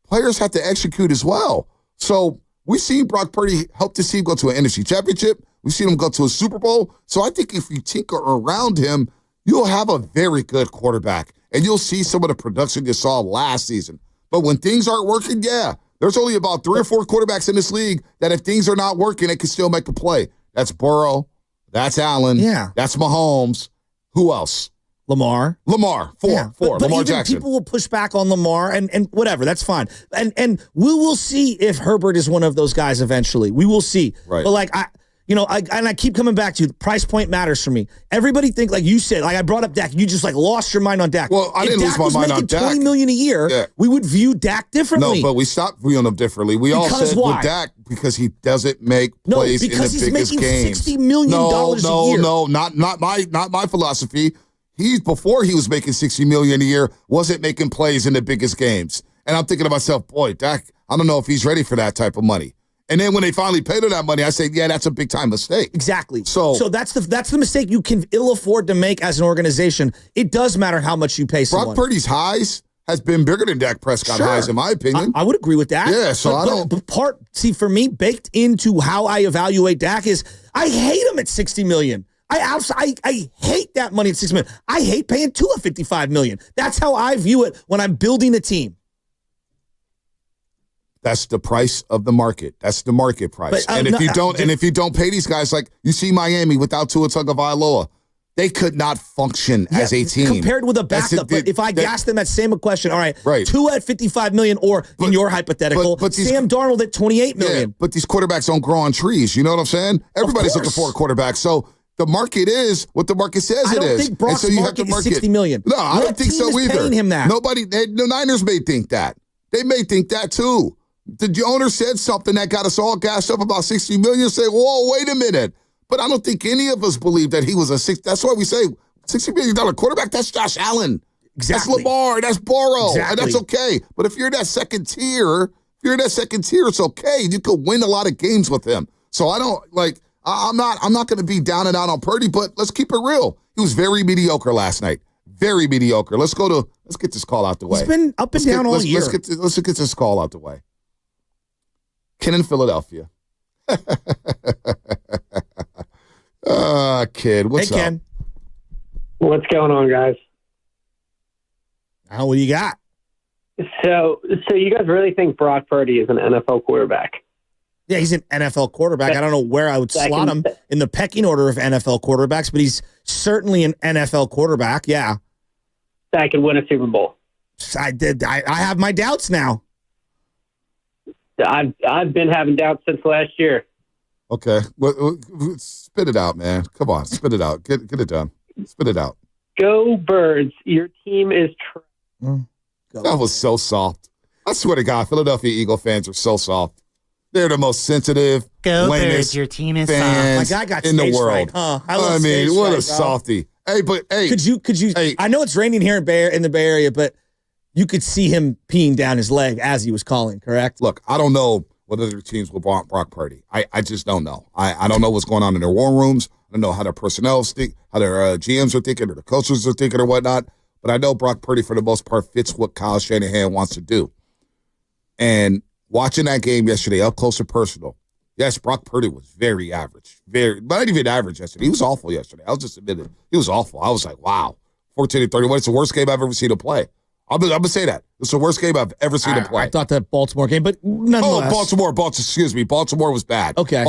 S1: Players have to execute as well. So we've seen Brock Purdy help the team go to an NFC championship. We've seen him go to a Super Bowl. So I think if you tinker around him, you'll have a very good quarterback, and you'll see some of the production you saw last season. But when things aren't working, there's only about 3 or 4 quarterbacks in this league that if things are not working, they can still make a play. That's Burrow. That's Allen.
S2: Yeah.
S1: That's Mahomes. Who else?
S2: Lamar.
S1: Four.
S2: But
S1: Lamar Jackson.
S2: People will push back on Lamar and whatever. That's fine. And we will see if Herbert is one of those guys eventually. We will see.
S1: Right.
S2: But I keep coming back to price point matters for me. Everybody think like you said, I brought up Dak. You just lost your mind on Dak.
S1: Well, I didn't lose my mind on Dak.
S2: $20 million a year. We would view Dak differently.
S1: No, but we stopped viewing him differently. We all said with Dak because he doesn't make plays in the biggest games.
S2: $60 million a year.
S1: No, not my philosophy. Before he was making $60 million a year, wasn't making plays in the biggest games. And I'm thinking to myself, boy, Dak, I don't know if he's ready for that type of money. And then when they finally paid him that money, I said, yeah, that's a big-time mistake.
S2: Exactly. So that's the mistake you can ill afford to make as an organization. It does matter how much you pay someone.
S1: Brock Purdy's highs has been bigger than Dak Prescott highs, in my opinion.
S2: I would agree with that.
S1: Yeah, so
S2: for me, baked into how I evaluate Dak is I hate him at $60 million. I hate that money at $6 million. I hate paying Tua $55 million. That's how I view it when I'm building a team.
S1: That's the price of the market. That's the market price. But, if you don't pay these guys, like you see Miami without Tua Tagovailoa, they could not function as a team.
S2: Compared with a backup. But if I asked them that same question, all right, Tua at $55 million, or in your hypothetical, Sam Darnold at $28 million.
S1: Yeah, but these quarterbacks don't grow on trees. You know what I'm saying? Everybody's looking for a quarterback. So the market is what the market says it is.
S2: I don't think Brock's market is $60 million.
S1: No, I don't think so either.
S2: Paying him that.
S1: The Niners may think that. They may think that too. The owner said something that got us all gassed up about $60 million. Say, whoa, wait a minute. But I don't think any of us believe that he was that's why we say $60 million quarterback, that's Josh Allen.
S2: Exactly.
S1: That's Lamar. That's Burrow.
S2: Exactly.
S1: And that's okay. But if you're in that second tier, it's okay. You could win a lot of games with him. So I don't I'm not going to be down and out on Purdy, but let's keep it real. He was very mediocre last night. Very mediocre. Let's get this call out the way.
S2: He's been up and down all year.
S1: Let's get this call out the way. Ken in Philadelphia. Kid, what's up?
S2: Ken.
S10: What's going on, guys?
S2: What do you got?
S10: So you guys really think Brock Purdy is an NFL quarterback?
S2: Yeah, he's an NFL quarterback. I don't know where I would slot him in the pecking order of NFL quarterbacks, but he's certainly an NFL quarterback, yeah.
S10: that could win a Super Bowl?
S2: I did. I have my doubts now.
S10: I've been having doubts since last year.
S1: Okay. Well, spit it out, man. Come on. Spit it out. Get it done. Spit it out.
S10: Go Birds. Your team is
S1: That was so soft. I swear to God, Philadelphia Eagle fans are so soft. They're the most sensitive,
S5: Go
S1: lamest
S5: Birds, your team is
S1: fans
S2: My guy got
S1: in the
S2: stage
S1: world.
S2: fright, huh?
S1: I mean, what a softie. Hey, but hey.
S2: Could you
S1: hey,
S2: I know it's raining here in the Bay Area, but you could see him peeing down his leg as he was calling, correct?
S1: Look, I don't know what other teams will want Brock Purdy. I just don't know. I don't know what's going on in their war rooms. I don't know how their personnel think, how their GMs are thinking, or the coaches are thinking, or whatnot. But I know Brock Purdy, for the most part, fits what Kyle Shanahan wants to do. And watching that game yesterday, up close and personal, yes, Brock Purdy was very average. Not even average yesterday. He was awful yesterday. I'll just admit it. He was awful. I was like, wow, 14-31. It's the worst game I've ever seen him play. I'm going to say that. It's the worst game I've ever seen him play.
S2: I thought that Baltimore game, but nonetheless.
S1: Baltimore was bad.
S2: Okay.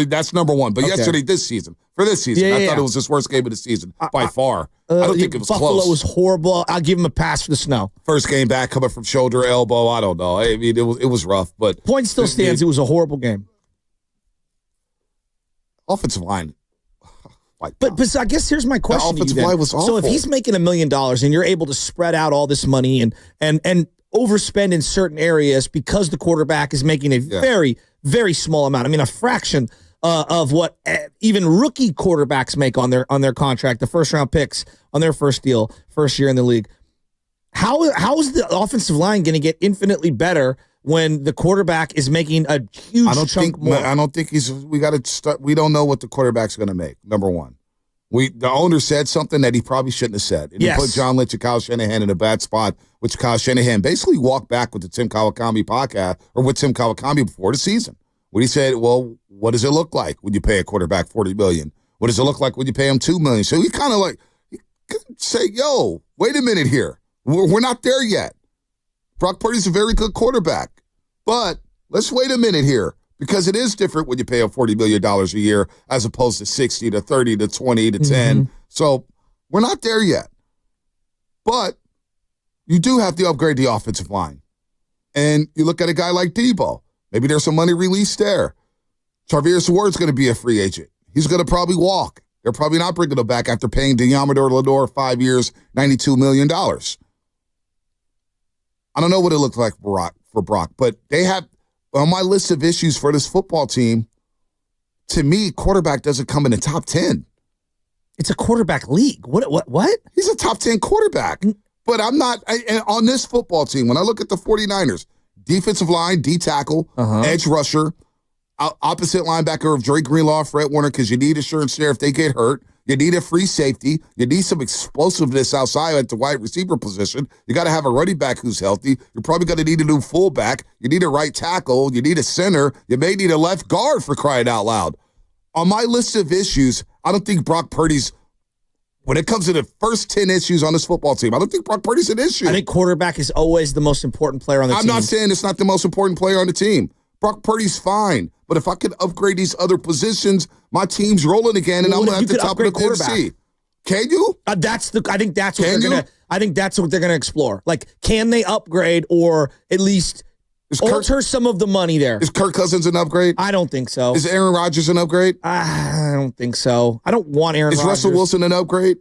S1: That's number one. But yesterday, for this season, I thought it was his worst game of the season by far. I don't think it was
S2: Buffalo
S1: close.
S2: was horrible. I'll give him a pass for the snow.
S1: First game back, coming from shoulder, elbow, I don't know. I mean, it was rough. But
S2: point still stands. It was a horrible game.
S1: Offensive line.
S2: But I guess here's my question.
S1: The offensive line was awful.
S2: So if he's making $1 million and you're able to spread out all this money and overspend in certain areas because the quarterback is making a very, very small amount. I mean, a fraction of what even rookie quarterbacks make on their contract, the first round picks on their first deal, first year in the league. How is the offensive line going to get infinitely better when the quarterback is making a huge chunk more?
S1: I don't think we got to start. We don't know what the quarterback's going to make, number one. The owner said something that he probably shouldn't have said. And he put John Lynch and Kyle Shanahan in a bad spot, which Kyle Shanahan basically walked back with the Tim Kawakami podcast, or with Tim Kawakami before the season. When he said, well, what does it look like when you pay a quarterback $40 million? What does it look like when you pay him $2 million? So he kind of say, yo, wait a minute here. We're not there yet. Brock Purdy's a very good quarterback. But let's wait a minute here, because it is different when you pay him $40 million a year as opposed to 60 to 30 to 20 to 10. So we're not there yet. But you do have to upgrade the offensive line. And you look at a guy like Deebo. Maybe there's some money released there. Charvarius Ward's going to be a free agent. He's going to probably walk. They're probably not bringing him back after paying Deommodore Lenoir 5 years, $92 million. I don't know what it looked like for Brock, but they have, on my list of issues for this football team, to me, quarterback doesn't come in the top 10.
S2: It's a quarterback league. What?
S1: He's a top 10 quarterback. But I'm not, on this football team, when I look at the 49ers, defensive line, D-tackle, edge rusher, opposite linebacker of Drake Greenlaw, Fred Warner, because you need assurance there if they get hurt. You need a free safety. You need some explosiveness outside at the wide receiver position. You got to have a running back who's healthy. You're probably going to need a new fullback. You need a right tackle. You need a center. You may need a left guard, for crying out loud. On my list of issues, I don't think Brock Purdy's, when it comes to the first 10 issues on this football team, I don't think Brock Purdy's an issue.
S2: I think quarterback is always the most important player on the team.
S1: I'm not saying it's not the most important player on the team. Brock Purdy's fine. But if I could upgrade these other positions, my team's rolling again, and I'm at the top of the NFC. Can you?
S2: I think that's what they're gonna explore. Like, can they upgrade or at least alter some of the money there?
S1: Is Kirk Cousins an upgrade?
S2: I don't think so.
S1: Is Aaron Rodgers an upgrade?
S2: I don't think so. I don't want Aaron Rodgers.
S1: Is Russell Wilson an upgrade?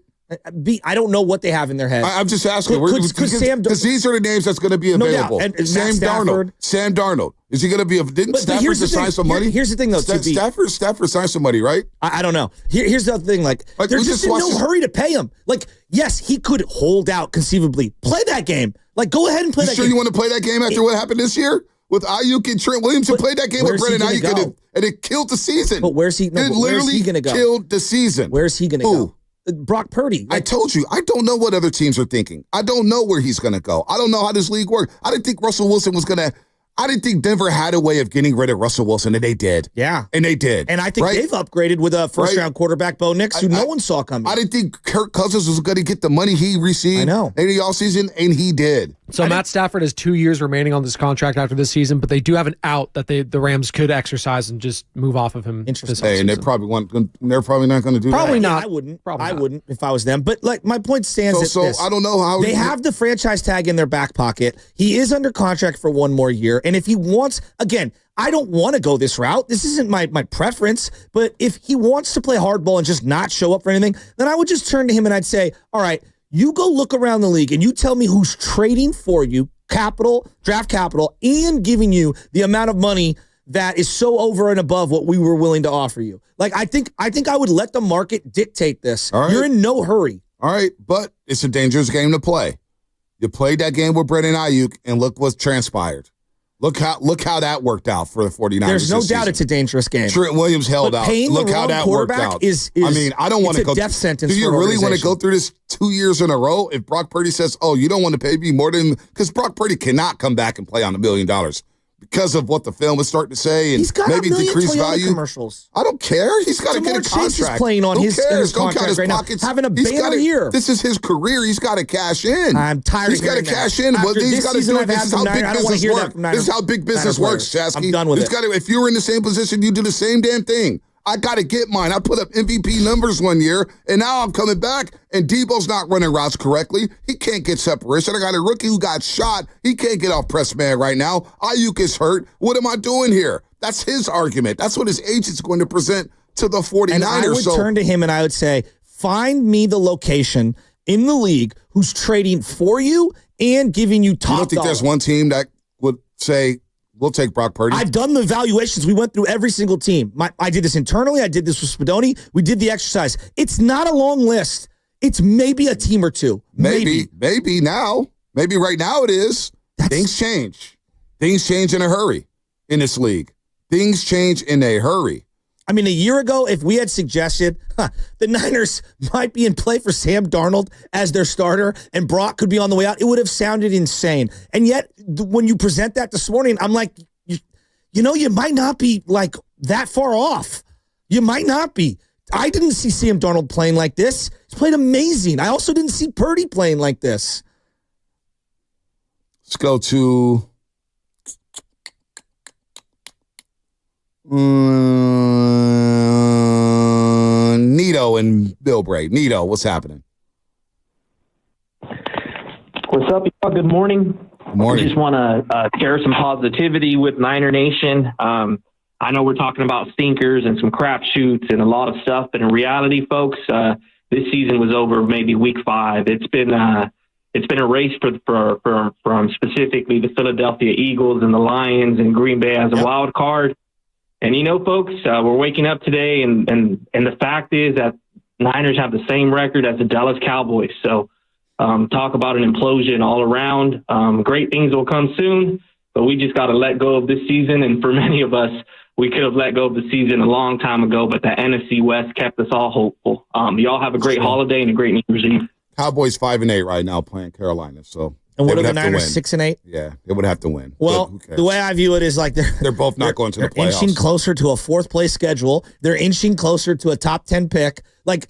S2: I don't know what they have in their head.
S1: I'm just asking. Because these are the names that's going to be available.
S2: No doubt. And
S1: Sam Darnold. Is he going to be? Didn't Stafford sign some money?
S2: Here's the thing, though.
S1: Stafford signed some money, right?
S2: I don't know. Here's the other thing. Like they're just in no hurry to pay him. Like, yes, he could hold out conceivably. Play that game. Like, go ahead and play that game.
S1: You want to play that game after what happened this year? With Ayuk and Trent Williamson, played that game with Brandon Ayuk, and it killed the season.
S2: But where's he?
S1: It literally killed the season.
S2: Where's he going to go? Brock Purdy.
S1: I told you, I don't know what other teams are thinking. I don't know where he's going to go. I don't know how this league works. I didn't think Russell Wilson was going to. I didn't think Denver had a way of getting rid of Russell Wilson, and they did.
S2: Yeah.
S1: And they did.
S2: And I think they've upgraded with a first-round quarterback, Bo Nix, who no one saw coming.
S1: I didn't think Kirk Cousins was going to get the money he received in the offseason, and he did.
S9: So Matt Stafford has 2 years remaining on this contract after this season, but they do have an out that the Rams could exercise and just move off of him.
S2: Interesting.
S1: And they're probably not going to do that.
S9: Probably not.
S2: I wouldn't.
S9: Probably
S2: I
S9: not.
S2: wouldn't if I was them. But like my point stands at this.
S1: I don't know how
S2: they have the franchise tag in their back pocket. He is under contract for one more year, and if he wants, again, I don't want to go this route. This isn't my preference, but if he wants to play hardball and just not show up for anything, then I would just turn to him and I'd say, all right, you go look around the league and you tell me who's trading for you, draft capital, and giving you the amount of money that is so over and above what we were willing to offer you. Like, I think I would let the market dictate this. All right. You're in no hurry.
S1: All right, but it's a dangerous game to play. You played that game with Brandon Ayuk, and look what's transpired. Look how that worked out for the 49ers.
S2: There's no doubt it's a dangerous game.
S1: Trent Williams held out. Look how that worked out. I don't want to go.
S2: It's a death sentence.
S1: Do you really want to go through this 2 years in a row? If Brock Purdy says, "Oh, you don't want to pay me more than," because Brock Purdy cannot come back and play on $1 million because of what the film is starting to say, and maybe decrease value.
S2: Commercials.
S1: I don't care. He's got to get a contract.
S2: Chase is playing on his contract right now, having a banner year.
S1: This is his career. He's got to cash in.
S2: I'm tired.
S1: He's got to cash in. Well, he's got to do it. This is how big business works. This is how big business works, Chasky.
S2: I'm done with it.
S1: If you were in the same position, you do the same damn thing. I got to get mine. I put up MVP numbers one year, and now I'm coming back, and Deebo's not running routes correctly. He can't get separation. I got a rookie who got shot. He can't get off press man right now. Ayuk is hurt. What am I doing here? That's his argument. That's what his agent's going to present to the 49ers.
S2: And I would turn to him and I would say, find me the location in the league who's trading for you and giving you top dollar.
S1: You don't think there's one team that would say, we'll take Brock Purdy?
S2: I've done the evaluations. We went through every single team. I did this internally. I did this with Spadoni. We did the exercise. It's not a long list. It's maybe a team or two.
S1: Maybe now. Maybe right now it is. Things change. Things change in a hurry in this league. Things change in a hurry.
S2: I mean, a year ago, if we had suggested the Niners might be in play for Sam Darnold as their starter and Brock could be on the way out, it would have sounded insane. And yet, when you present that this morning, I'm like, you might not be like that far off. You might not be. I didn't see Sam Darnold playing like this. He's played amazing. I also didn't see Purdy playing like this.
S1: Let's go to Nito and Bill Bray. Nito, what's happening?
S11: What's up, y'all? Good morning.
S1: Good morning.
S11: I just want to share some positivity with Niner Nation. I know we're talking about stinkers and some crapshoots and a lot of stuff, but in reality, folks, this season was over maybe week 5. It's been a race from specifically the Philadelphia Eagles and the Lions and Green Bay as a wild card. And, folks, we're waking up today, and the fact is that Niners have the same record as the Dallas Cowboys. So talk about an implosion all around. Great things will come soon, but we just got to let go of this season. And for many of us, we could have let go of the season a long time ago, but the NFC West kept us all hopeful. Y'all have a great holiday and a great New Year's Eve.
S1: Cowboys 5-8 right now playing Carolina, so.
S2: And what are the Niners, 6-8?
S1: Yeah, they would have to win.
S2: Well, the way I view it is like
S1: they're both not going to the playoffs.
S2: Inching closer to a 4th place schedule. They're inching closer to a top 10 pick. Like,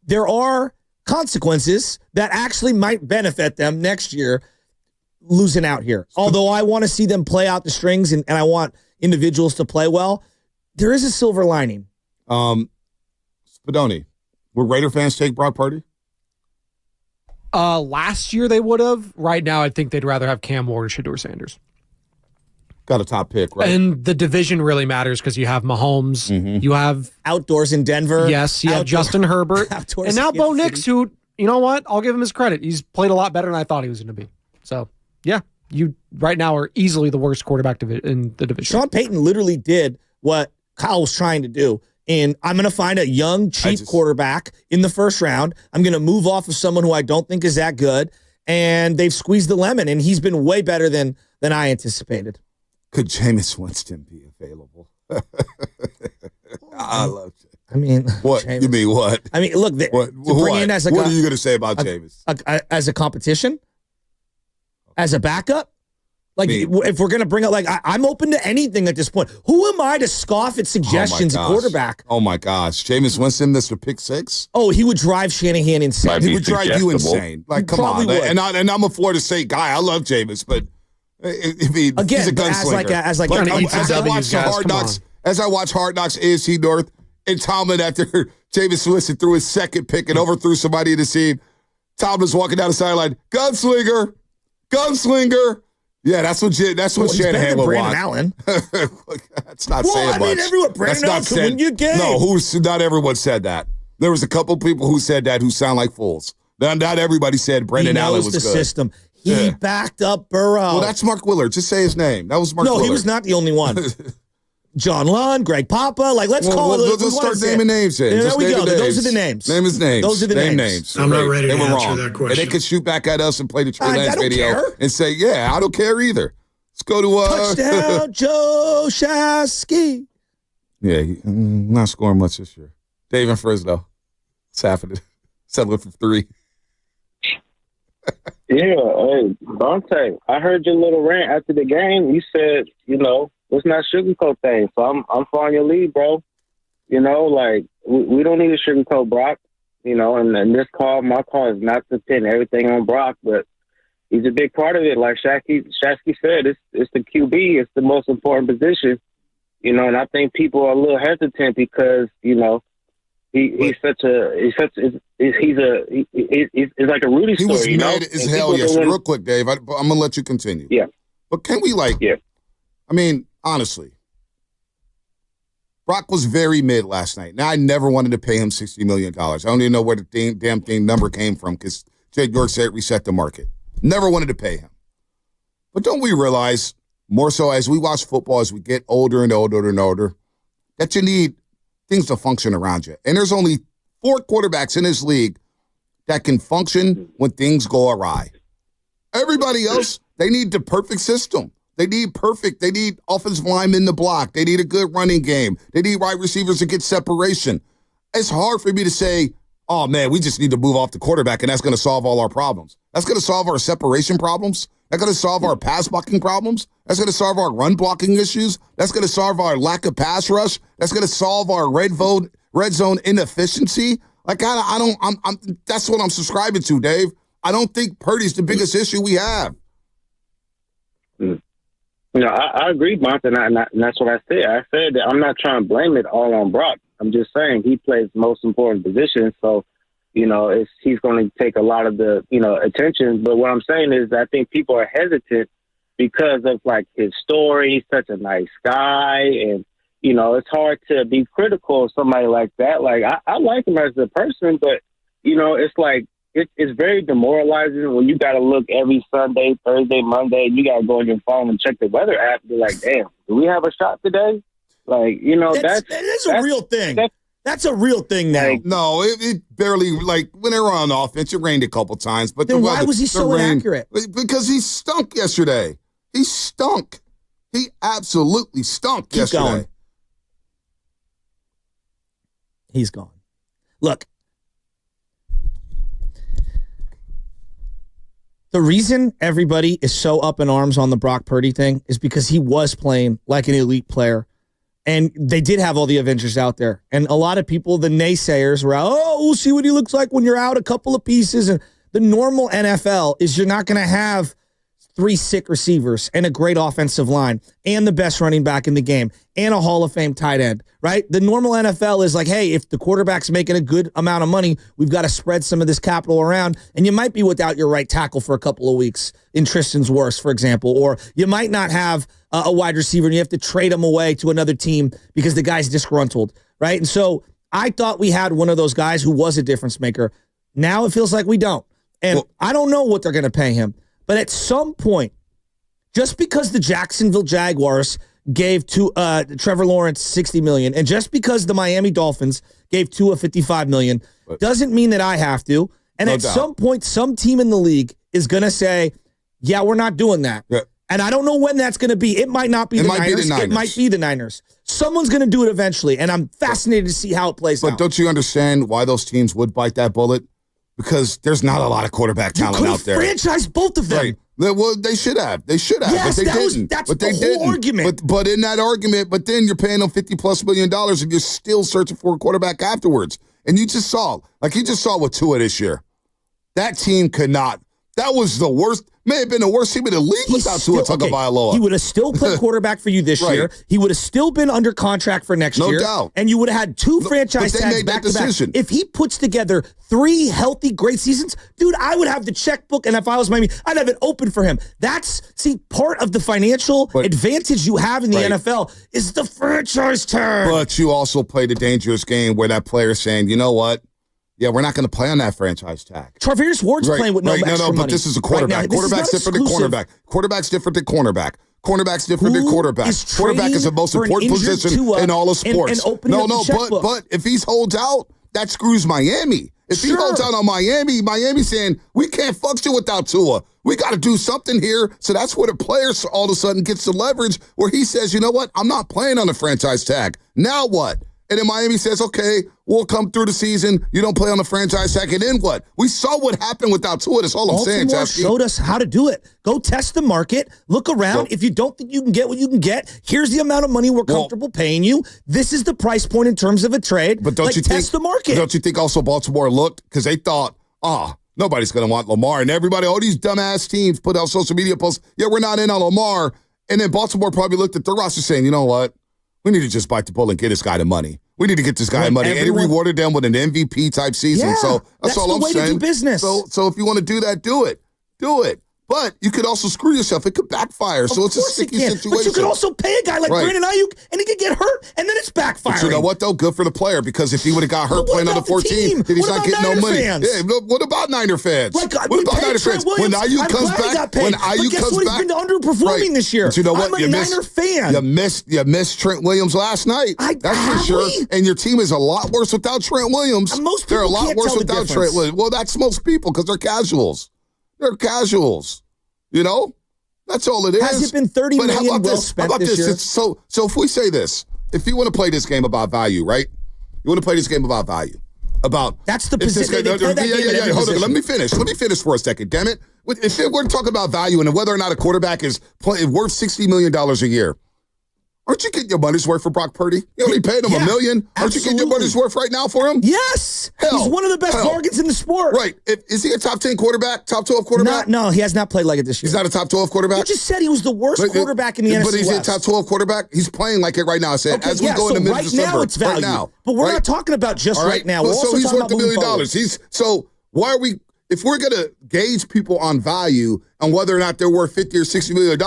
S2: there are consequences that actually might benefit them next year losing out here. Although I want to see them play out the strings and I want individuals to play well, there is a silver lining.
S1: Spadoni, will Raider fans take Brock Purdy?
S9: Last year they would have. Right now, I think they'd rather have Cam Ward or Shedeur Sanders.
S1: Got a top pick, right?
S9: And the division really matters because you have Mahomes, you have
S2: outdoors in Denver.
S9: Yes, you have Justin Herbert, and now Bo Nix, who, you know what? I'll give him his credit. He's played a lot better than I thought he was going to be. So, yeah, you right now are easily the worst quarterback in the division.
S2: Sean Payton literally did what Kyle was trying to do. And I'm going to find a young, cheap quarterback in the first round. I'm going to move off of someone who I don't think is that good. And they've squeezed the lemon, and he's been way better than I anticipated.
S1: Could Jameis Winston be available? I love it.
S2: I mean,
S1: what?
S2: Jameis.
S1: You mean what?
S2: I mean, look,
S1: what are you going to say about Jameis?
S2: As a competition? As a backup? Like, if we're going to bring up, like, I'm open to anything at this point. Who am I to scoff at suggestions at quarterback?
S1: Oh, my gosh. Jameis Winston, Mr. Pick Six?
S2: Oh, he would drive Shanahan insane.
S1: He would drive you insane. Like, come on.
S2: Would.
S1: And I'm a Florida State guy. I love Jameis, but he's a gunslinger.
S2: As
S1: I watch Hard Knocks AFC North, and Tomlin, after Jameis Winston threw his second pick and overthrew somebody in the seam, Tomlin's walking down the sideline, gunslinger. Yeah, that's what Shanahan would want.
S2: Allen.
S1: That's not saying much.
S2: Everyone, Brandon Allen can win your game.
S1: No, not everyone said that. There was a couple people who said that who sound like fools. Not everybody said Brandon Allen was good.
S2: He knows the system. He backed up Burrow.
S1: Well, that's Mark Willard. Just say his name. That was Mark Willard.
S2: No, he was not the only one. John Lund, Greg Papa. Like, let's call it.
S1: Let's start naming names in.
S2: There we go. Those are the names.
S1: Name his names.
S2: Those are the names.
S12: I'm not ready to answer that question.
S1: And they could shoot back at us and play the Trey Lance video and say, yeah, I don't care either. Let's go to
S2: touchdown, Joe Shasky.
S1: Yeah, not scoring much this year. Dave and Fresno. What's happening? Settling for 3.
S13: Yeah, hey, Dante, I heard your little rant after the game. You said, let's not sugarcoat things. So I'm following your lead, bro. Like, we don't need to sugarcoat Brock, and this call, my call is not to pin everything on Brock, but he's a big part of it. Like Shasky said, it's the QB. It's the most important position, and I think people are a little hesitant because, he's like a Rudy story.
S1: He was mad as hell yesterday. Real quick, Dave, I'm going to let you continue.
S13: Yeah.
S1: But can we I mean, honestly, Brock was very mid last night. Now, I never wanted to pay him $60 million. I don't even know where the damn thing number came from because Jake York said reset the market. Never wanted to pay him. But don't we realize, more so as we watch football, as we get older and older and older, that you need things to function around you. And there's only 4 quarterbacks in this league that can function when things go awry. Everybody else, they need the perfect system. They need offensive linemen to block. They need a good running game. They need wide receivers to get separation. It's hard for me to say, oh, man, we just need to move off the quarterback, and that's going to solve all our problems. That's going to solve our separation problems. That's going to solve our pass blocking problems. That's going to solve our run blocking issues. That's going to solve our lack of pass rush. That's going to solve our red zone inefficiency. Like, that's what I'm subscribing to, Dave. I don't think Purdy's the biggest issue we have.
S13: I agree, Martin, and that's what I said. I said that I'm not trying to blame it all on Brock. I'm just saying he plays the most important position, so he's going to take a lot of the attention. But what I'm saying is, I think people are hesitant because of like his story. He's such a nice guy, and it's hard to be critical of somebody like that. Like I like him as a person, but it's like. It's very demoralizing when you got to look every Sunday, Thursday, Monday, and you got to go on your phone and check the weather app and be like, damn, do we have a shot today? Like,
S2: that is a real thing. That's a real thing now.
S1: No, it barely, like, when they were on offense, it rained a couple times. But
S2: then why was he so inaccurate?
S1: Because he stunk yesterday. He stunk. He absolutely stunk yesterday.
S2: Going. He's gone. Look. The reason everybody is so up in arms on the Brock Purdy thing is because he was playing like an elite player. And they did have all the Avengers out there. And a lot of people, the naysayers, were out, we'll see what he looks like when you're out a couple of pieces. And the normal NFL is you're not going to have 3 sick receivers and a great offensive line and the best running back in the game and a Hall of Fame tight end, right? The normal NFL is like, hey, if the quarterback's making a good amount of money, we've got to spread some of this capital around. And you might be without your right tackle for a couple of weeks in Tristan's worst, for example, or you might not have a wide receiver and you have to trade him away to another team because the guy's disgruntled, right? And so I thought we had one of those guys who was a difference maker. Now it feels like we don't. And I don't know what they're going to pay him. But at some point, just because the Jacksonville Jaguars gave Trevor Lawrence $60 million, and just because the Miami Dolphins gave Tua $55 million, doesn't mean that I have to. And at some point, some team in the league is going to say, yeah, we're not doing that. Yeah. And I don't know when that's going to be. It might not be the Niners. It might be the Niners. Someone's going to do it eventually, and I'm fascinated to see how it plays out.
S1: But don't you understand why those teams would bite that bullet? Because there's not a lot of quarterback talent out there.
S2: Franchise both of them.
S1: Right. Well, they should have. They should have,
S2: Yes,
S1: but they didn't.
S2: That's
S1: but they
S2: the
S1: didn't.
S2: whole argument.
S1: But in that argument, but then you're paying them $50+ million and you're still searching for a quarterback afterwards. And you just saw with Tua this year. That team could not. That was the worst. May have been the worst team in the league without Tua Tagovailoa.
S2: He would have still played quarterback for you this year. He would have still been under contract for next year.
S1: No doubt.
S2: And you would have had two franchise tags back to back. If he puts together 3 healthy, great seasons, dude, I would have the checkbook, and if I was Miami, I'd have it open for him. Part of the financial advantage you have in the NFL is the franchise tag.
S1: But you also played a dangerous game where that player saying, you know what? Yeah, we're not going to play on that franchise tag.
S2: Travis Ward's playing with no extra money.
S1: But this is a quarterback. Quarterback's different than cornerback. Quarterback's different than cornerback. Cornerback's different than quarterback. Quarterback is the most important position in all of sports. But if he holds out, that screws Miami. If he holds out on Miami's saying, we can't function without Tua. We got to do something here. So that's where the player all of a sudden gets the leverage where he says, you know what? I'm not playing on the franchise tag. Now what? And then Miami says, okay, we'll come through the season. You don't play on the franchise tag. And then what? We saw what happened without Tua. That's all I'm saying,
S2: Baltimore showed us how to do it. Go test the market. Look around. If you don't think you can get what you can get, here's the amount of money we're comfortable paying you. This is the price point in terms of a trade.
S1: But don't you
S2: test the market.
S1: Don't you think also Baltimore looked? Because they thought, nobody's going to want Lamar. And everybody, all these dumbass teams put out social media posts, yeah, we're not in on Lamar. And then Baltimore probably looked at their roster saying, you know what? We need to just bite the bullet and get this guy the money. We need to get this guy money. And he rewarded them with an MVP type season.
S2: Yeah,
S1: so that's all I'm saying.
S2: That's the way to do business.
S1: So if you want to do that, do it. Do it. But you could also screw yourself. It could backfire. So it's a sticky situation.
S2: But you could also pay a guy like Brandon Ayuk, and he could get hurt, and then it's backfiring.
S1: But you know what, though? Good for the player, because if he would have got hurt playing on the 14, then he's not getting no money. Yeah, what about Niner fans? What about Niner fans? When Ayuk comes back,
S2: he's been underperforming this year.
S1: But you know what?
S2: I'm a Niner fan.
S1: You missed Trent Williams last night. That's for sure. And your team is a lot worse without Trent Williams. They're a lot worse without Trent Williams. Well, that's most people because they're casuals. They're casuals. You know, that's all it is.
S2: Has it been $30 million well spent this year?
S1: So if we say this, if you want to play this game about value, right? You want to play this game about value.
S2: That's the position.
S1: Hold on. Let me finish for a second. Damn it. If we're talking about value and whether or not a quarterback is worth $60 million a year, aren't you getting your money's worth for Brock Purdy? You only paid him $1 million. Aren't you getting your money's worth right now for him?
S2: Yes. He's one of the best bargains in the sport.
S1: Right. Is he a top 10 quarterback, top 12 quarterback?
S2: No, he has not played like it this year.
S1: He's not a top 12 quarterback?
S2: You just said he was the worst quarterback in the NFC
S1: But he's
S2: West.
S1: a top 12 quarterback? He's playing like it right now. I said, as we go into mid-December.
S2: Right now it's value. But we're not talking about just right now. We're also
S1: he's
S2: talking
S1: worth
S2: about
S1: $1 million. So why are we... If we're going to gauge people on value and whether or not they're worth $50 or $60 million,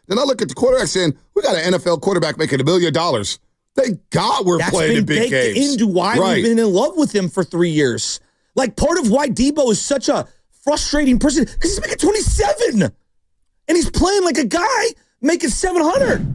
S1: then I look at the quarterback saying, we got an NFL quarterback making $1 million. Thank God we're playing in big games.
S2: That's been baked into why we've been in love with him for 3 years. Like, part of why Deebo is such a frustrating person, because he's making 27. And he's playing like a guy making 700.